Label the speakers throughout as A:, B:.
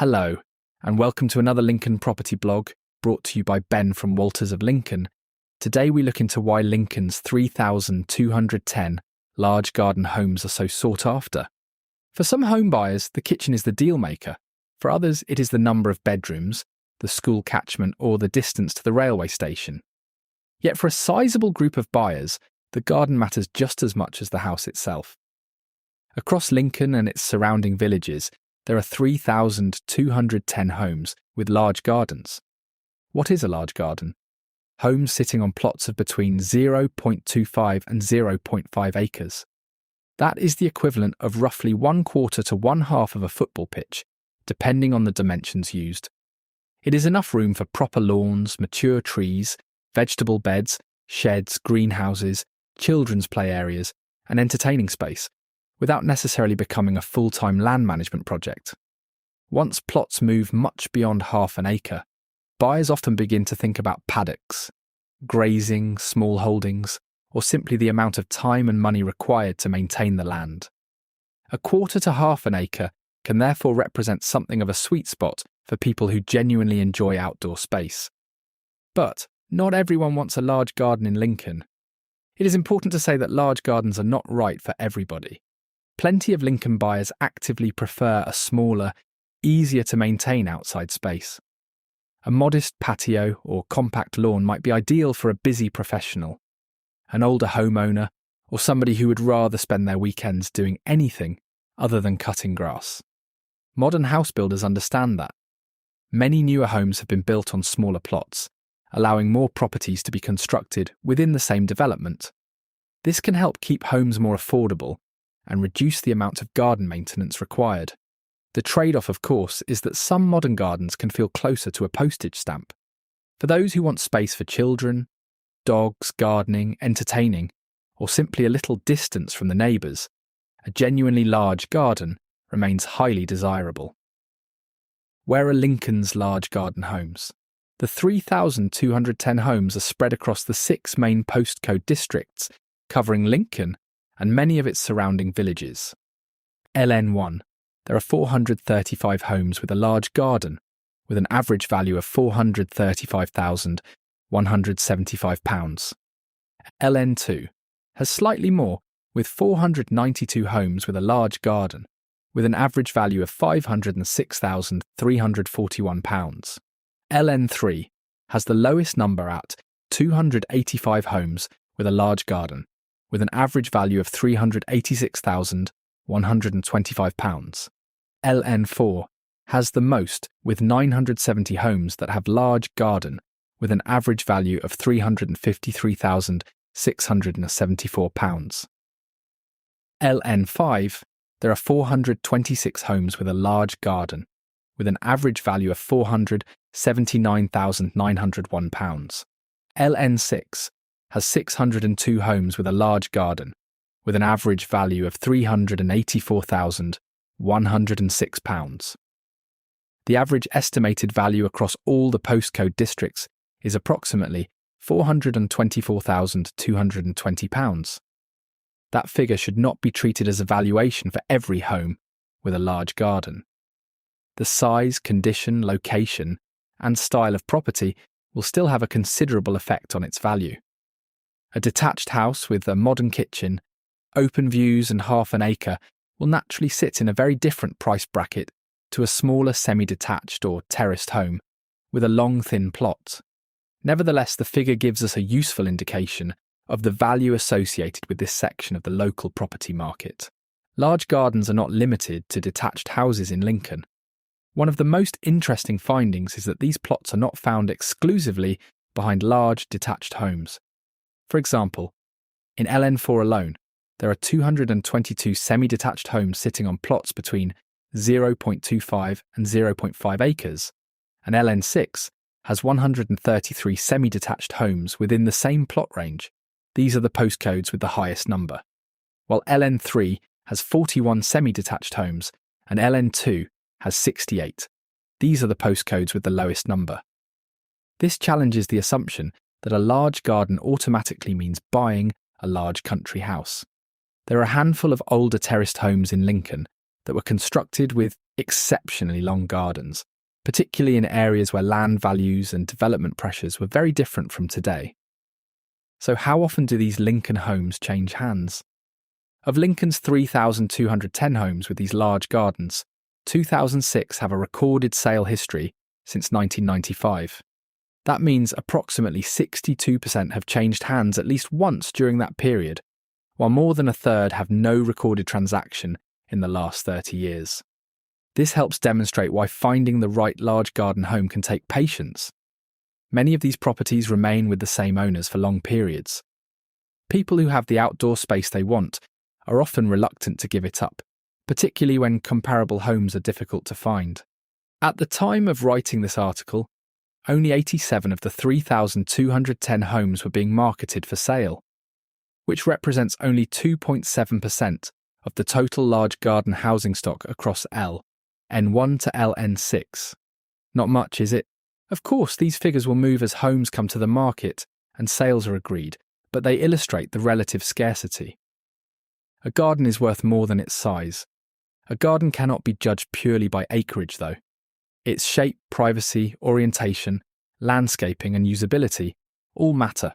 A: Hello, and welcome to another Lincoln property blog brought to you by Ben from Walters of Lincoln. Today we look into why Lincoln's 3,210 large garden homes are so sought after. For some home buyers, the kitchen is the deal maker. For others, it is the number of bedrooms, the school catchment, or the distance to the railway station. Yet for a sizable group of buyers, the garden matters just as much as the house itself. Across Lincoln and its surrounding villages, there are 3,210 homes with large gardens. What is a large garden? Homes sitting on plots of between 0.25 and 0.5 acres. That is the equivalent of roughly 1/4 to 1/2 of a football pitch, depending on the dimensions used. It is enough room for proper lawns, mature trees, vegetable beds, sheds, greenhouses, children's play areas, and entertaining space, without necessarily becoming a full-time land management project. Once plots move much beyond half an acre, buyers often begin to think about paddocks, grazing, small holdings, or simply the amount of time and money required to maintain the land. 1/4 to half an acre can therefore represent something of a sweet spot for people who genuinely enjoy outdoor space. But not everyone wants a large garden in Lincoln. It is important to say that large gardens are not right for everybody. Plenty of Lincoln buyers actively prefer a smaller, easier to maintain outside space. A modest patio or compact lawn might be ideal for a busy professional, an older homeowner, or somebody who would rather spend their weekends doing anything other than cutting grass. Modern house builders understand that. Many newer homes have been built on smaller plots, allowing more properties to be constructed within the same development. This can help keep homes more affordable and reduce the amount of garden maintenance required. The trade-off, of course, is that some modern gardens can feel closer to a postage stamp. For those who want space for children, dogs, gardening, entertaining, or simply a little distance from the neighbours, a genuinely large garden remains highly desirable. Where are Lincoln's large garden homes? The 3,210 homes are spread across the 6 main postcode districts, covering Lincoln and many of its surrounding villages. LN1. There are 435 homes with a large garden, with an average value of £435,175. LN2 has slightly more, with 492 homes with a large garden, with an average value of £506,341. LN3 has the lowest number at 285 homes with a large garden, with an average value of £386,125. LN4 has the most, with 970 homes that have large garden, with an average value of £353,674. LN5, there are 426 homes with a large garden, with an average value of £479,901. LN6 has 602 homes with a large garden, with an average value of £384,106. The average estimated value across all the postcode districts is approximately £424,220. That figure should not be treated as a valuation for every home with a large garden. The size, condition, location, and style of property will still have a considerable effect on its value. A detached house with a modern kitchen, open views and half an acre will naturally sit in a very different price bracket to a smaller semi-detached or terraced home with a long, thin plot. Nevertheless, the figure gives us a useful indication of the value associated with this section of the local property market. Large gardens are not limited to detached houses in Lincoln. One of the most interesting findings is that these plots are not found exclusively behind large detached homes. For example, in LN4 alone, there are 222 semi-detached homes sitting on plots between 0.25 and 0.5 acres, and LN6 has 133 semi-detached homes within the same plot range. These are the postcodes with the highest number, while LN3 has 41 semi-detached homes and LN2 has 68. These are the postcodes with the lowest number. This challenges the assumption that a large garden automatically means buying a large country house. There are a handful of older terraced homes in Lincoln that were constructed with exceptionally long gardens, particularly in areas where land values and development pressures were very different from today. So how often do these Lincoln homes change hands? Of Lincoln's 3,210 homes with these large gardens, 2,006 have a recorded sale history since 1995. That means approximately 62% have changed hands at least once during that period, while more than a third have no recorded transaction in the last 30 years. This helps demonstrate why finding the right large garden home can take patience. Many of these properties remain with the same owners for long periods. People who have the outdoor space they want are often reluctant to give it up, particularly when comparable homes are difficult to find. At the time of writing this article, only 87 of the 3,210 homes were being marketed for sale, which represents only 2.7% of the total large garden housing stock across L, N1 to LN6. Not much, is it? Of course, these figures will move as homes come to the market and sales are agreed, but they illustrate the relative scarcity. A garden is worth more than its size. A garden cannot be judged purely by acreage, though. Its shape, privacy, orientation, landscaping, and usability all matter.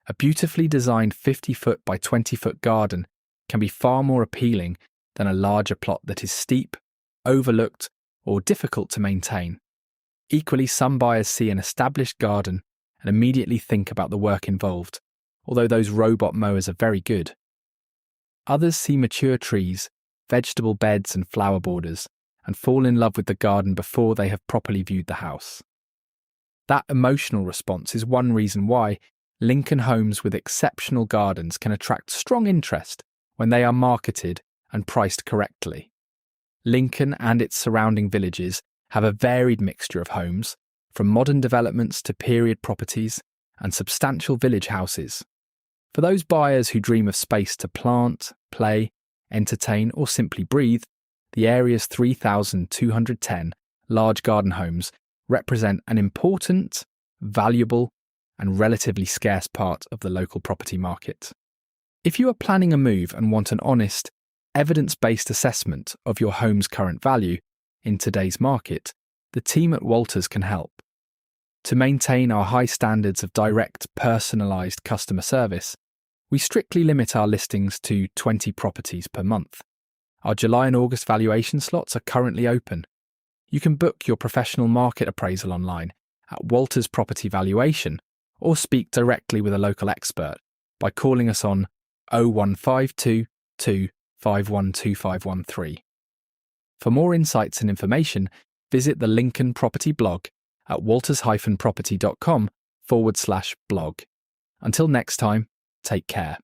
A: A beautifully designed 50-foot by 20-foot garden can be far more appealing than a larger plot that is steep, overlooked, or difficult to maintain. Equally, some buyers see an established garden and immediately think about the work involved, although those robot mowers are very good. Others see mature trees, vegetable beds and flower borders, and fall in love with the garden before they have properly viewed the house. That emotional response is one reason why Lincoln homes with exceptional gardens can attract strong interest when they are marketed and priced correctly. Lincoln and its surrounding villages have a varied mixture of homes, from modern developments to period properties and substantial village houses. For those buyers who dream of space to plant, play, entertain, or simply breathe, the area's 3,210 large garden homes represent an important, valuable, and relatively scarce part of the local property market. If you are planning a move and want an honest, evidence-based assessment of your home's current value in today's market, the team at Walters can help. To maintain our high standards of direct, personalised customer service, we strictly limit our listings to 20 properties per month. Our July and August valuation slots are currently open. You can book your professional market appraisal online at Walters Property Valuation or speak directly with a local expert by calling us on 01522 512513. For more insights and information, visit the Lincoln Property blog at walters-property.com/blog. Until next time, take care.